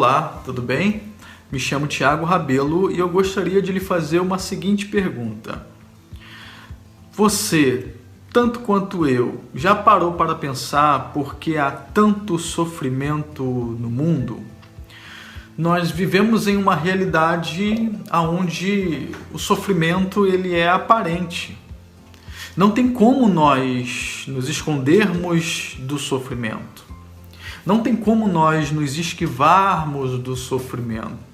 Olá, tudo bem? Me chamo Thiago Rabelo e eu gostaria de lhe fazer uma seguinte pergunta. Você, tanto quanto eu, já parou para pensar por que há tanto sofrimento no mundo? Nós vivemos em uma realidade onde o sofrimento ele é aparente. Não tem como nós nos escondermos do sofrimento. Não tem como nós nos esquivarmos do sofrimento.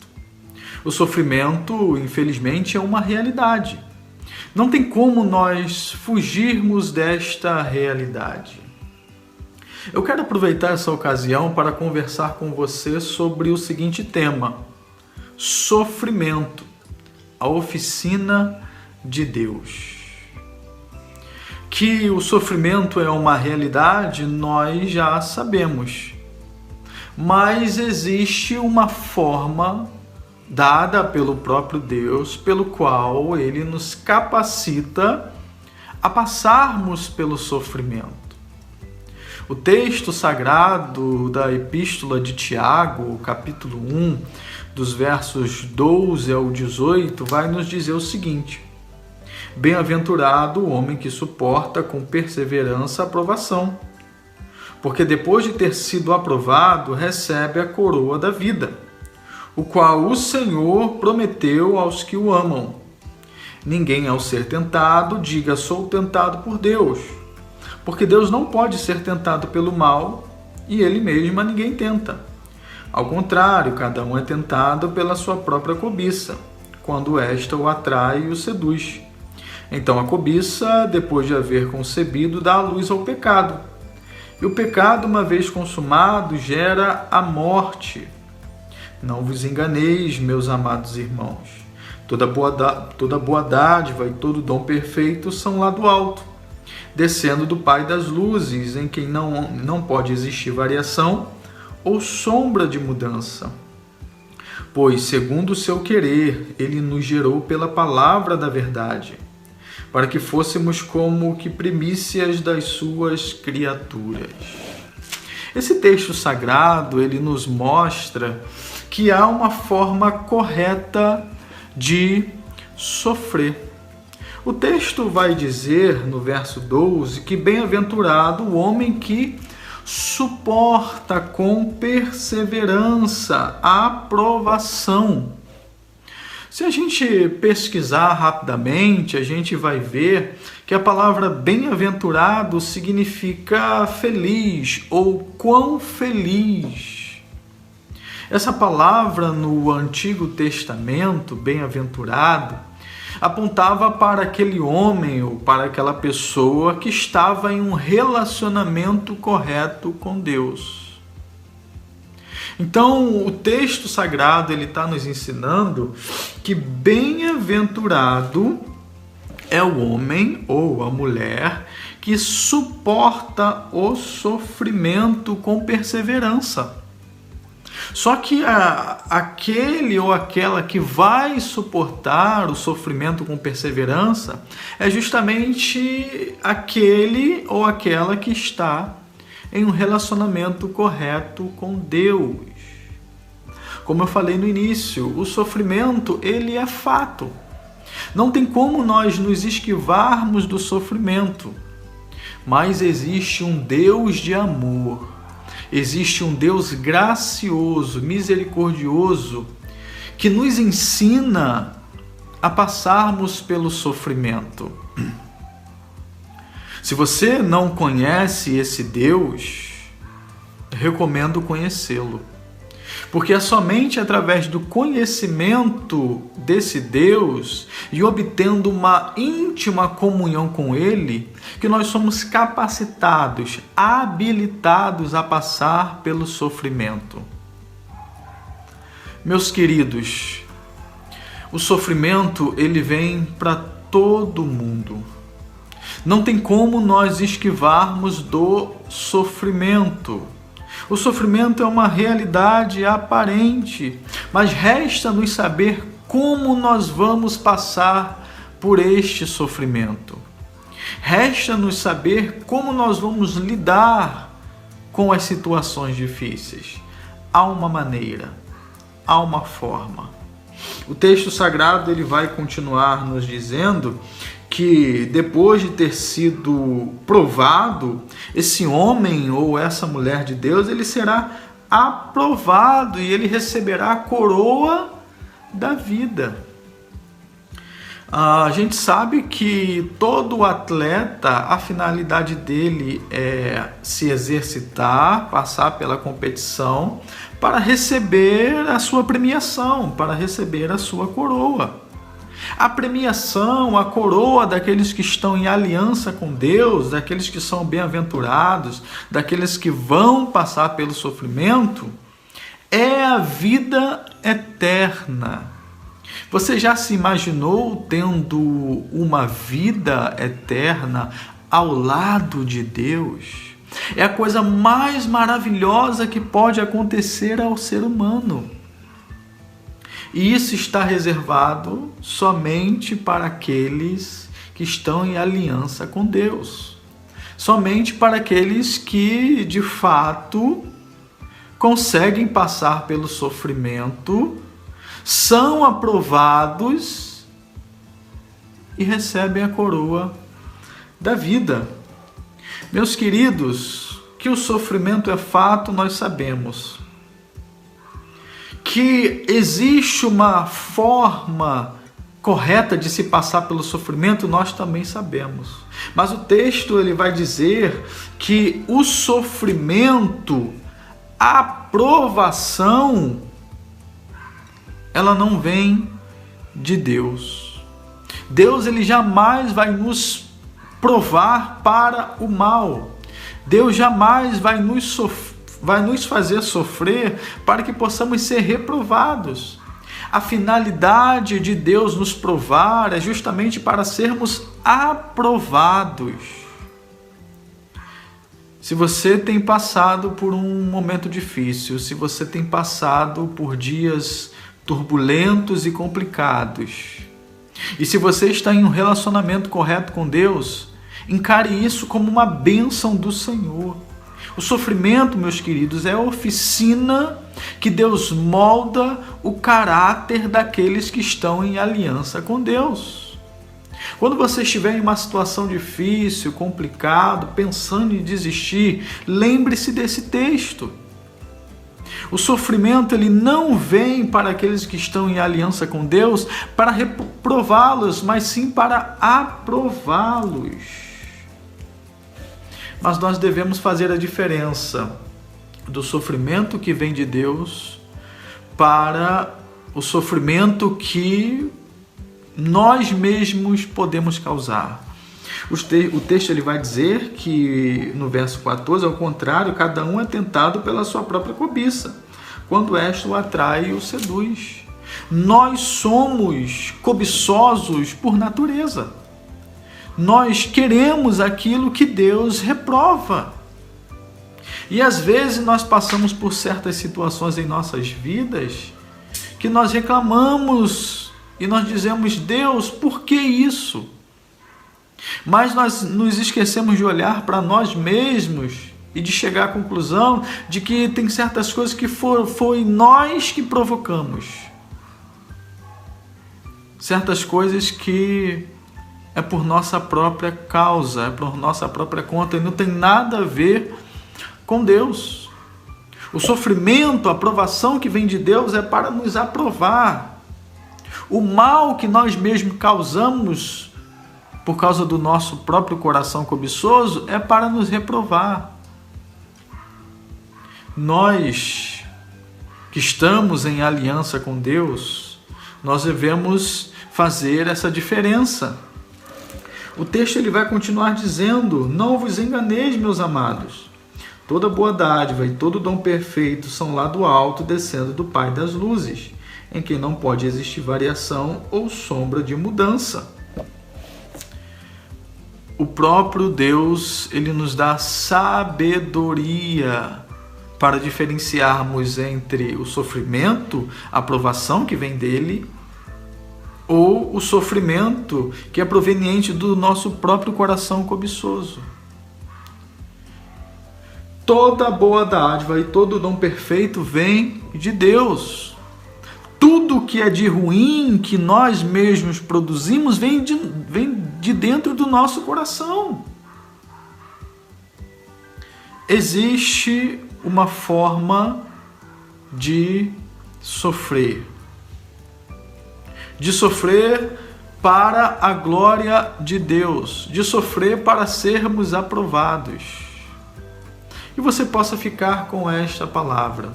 O sofrimento, infelizmente, é uma realidade. Não tem como nós fugirmos desta realidade. Eu quero aproveitar essa ocasião para conversar com você sobre o seguinte tema: sofrimento, a oficina de Deus. Que o sofrimento é uma realidade, nós já sabemos. Mas existe uma forma dada pelo próprio Deus, pelo qual Ele nos capacita a passarmos pelo sofrimento. O texto sagrado da Epístola de Tiago, capítulo 1, dos versos 12 ao 18, vai nos dizer o seguinte: bem-aventurado o homem que suporta com perseverança a provação, porque depois de ter sido aprovado, recebe a coroa da vida, o qual o Senhor prometeu aos que o amam. Ninguém, ao ser tentado, diga: sou tentado por Deus, porque Deus não pode ser tentado pelo mal, e Ele mesmo a ninguém tenta. Ao contrário, cada um é tentado pela sua própria cobiça, quando esta o atrai e o seduz. Então a cobiça, depois de haver concebido, dá à luz ao pecado. E o pecado, uma vez consumado, gera a morte. Não vos enganeis, meus amados irmãos. Toda boa dádiva e todo dom perfeito são lá do alto, descendo do Pai das luzes, em quem não pode existir variação ou sombra de mudança. Pois, segundo o seu querer, Ele nos gerou pela palavra da verdade, para que fôssemos como que primícias das suas criaturas. Esse texto sagrado, ele nos mostra que há uma forma correta de sofrer. O texto vai dizer, no verso 12, que bem-aventurado o homem que suporta com perseverança a provação. Se a gente pesquisar rapidamente, a gente vai ver que a palavra bem-aventurado significa feliz ou quão feliz. Essa palavra no Antigo Testamento, bem-aventurado, apontava para aquele homem ou para aquela pessoa que estava em um relacionamento correto com Deus. Então, o texto sagrado ele está nos ensinando que bem-aventurado é o homem ou a mulher que suporta o sofrimento com perseverança. Só que aquele ou aquela que vai suportar o sofrimento com perseverança é justamente aquele ou aquela que está em um relacionamento correto com Deus. Como eu falei no início, o sofrimento ele é fato. Não tem como nós nos esquivarmos do sofrimento. Mas existe um Deus de amor. Existe um Deus gracioso, misericordioso, que nos ensina a passarmos pelo sofrimento. Se você não conhece esse Deus, recomendo conhecê-lo. Porque é somente através do conhecimento desse Deus e obtendo uma íntima comunhão com Ele que nós somos capacitados, habilitados a passar pelo sofrimento. Meus queridos, o sofrimento ele vem para todo mundo. Não tem como nós esquivarmos do sofrimento. O sofrimento é uma realidade aparente, mas resta-nos saber como nós vamos passar por este sofrimento. Resta-nos saber como nós vamos lidar com as situações difíceis. Há uma maneira, há uma forma. O texto sagrado ele vai continuar nos dizendo que depois de ter sido provado, esse homem ou essa mulher de Deus, ele será aprovado e ele receberá a coroa da vida. A gente sabe que todo atleta, a finalidade dele é se exercitar, passar pela competição para receber a sua premiação, para receber a sua coroa. A premiação, a coroa daqueles que estão em aliança com Deus, daqueles que são bem-aventurados, daqueles que vão passar pelo sofrimento, é a vida eterna. Você já se imaginou tendo uma vida eterna ao lado de Deus? É a coisa mais maravilhosa que pode acontecer ao ser humano. E isso está reservado somente para aqueles que estão em aliança com Deus. Somente para aqueles que, de fato, conseguem passar pelo sofrimento, são aprovados e recebem a coroa da vida. Meus queridos, que o sofrimento é fato, nós sabemos. Que existe uma forma correta de se passar pelo sofrimento, nós também sabemos. Mas o texto ele vai dizer que o sofrimento, a provação, ela não vem de Deus. Deus ele jamais vai nos provar para o mal. Deus jamais vai nos fazer sofrer para que possamos ser reprovados. A finalidade de Deus nos provar é justamente para sermos aprovados. Se você tem passado por um momento difícil, se você tem passado por dias turbulentos e complicados, e se você está em um relacionamento correto com Deus, encare isso como uma bênção do Senhor. O sofrimento, meus queridos, é a oficina que Deus molda o caráter daqueles que estão em aliança com Deus. Quando você estiver em uma situação difícil, complicado, pensando em desistir, lembre-se desse texto. O sofrimento ele não vem para aqueles que estão em aliança com Deus para reprová-los, mas sim para aprová-los. Mas nós devemos fazer a diferença do sofrimento que vem de Deus para o sofrimento que nós mesmos podemos causar. O texto ele vai dizer que no verso 14, ao contrário, cada um é tentado pela sua própria cobiça, quando esta o atrai e o seduz. Nós somos cobiçosos por natureza. Nós queremos aquilo que Deus reprova. E às vezes nós passamos por certas situações em nossas vidas que nós reclamamos e nós dizemos: Deus, por que isso? Mas nós nos esquecemos de olhar para nós mesmos e de chegar à conclusão de que tem certas coisas que foi nós que provocamos. Certas coisas que é por nossa própria causa, é por nossa própria conta e não tem nada a ver com Deus. O sofrimento, a provação que vem de Deus é para nos aprovar. O mal que nós mesmos causamos por causa do nosso próprio coração cobiçoso é para nos reprovar. Nós que estamos em aliança com Deus, nós devemos fazer essa diferença. O texto ele vai continuar dizendo: não vos enganeis, meus amados. Toda boa dádiva e todo dom perfeito são lá do alto, descendo do Pai das luzes, em quem não pode existir variação ou sombra de mudança. O próprio Deus, ele nos dá sabedoria para diferenciarmos entre o sofrimento, a provação que vem dele, ou o sofrimento que é proveniente do nosso próprio coração cobiçoso. Toda boa dádiva e todo dom perfeito vem de Deus. tudo que é de ruim que nós mesmos produzimos vem de dentro do nosso coração. Existe uma forma de sofrer para a glória de Deus, de sofrer para sermos aprovados. Que você possa ficar com esta palavra,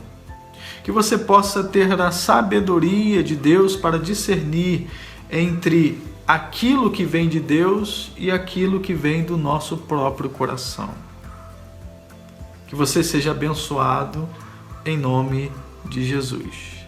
que você possa ter a sabedoria de Deus para discernir entre aquilo que vem de Deus e aquilo que vem do nosso próprio coração. Que você seja abençoado em nome de Jesus.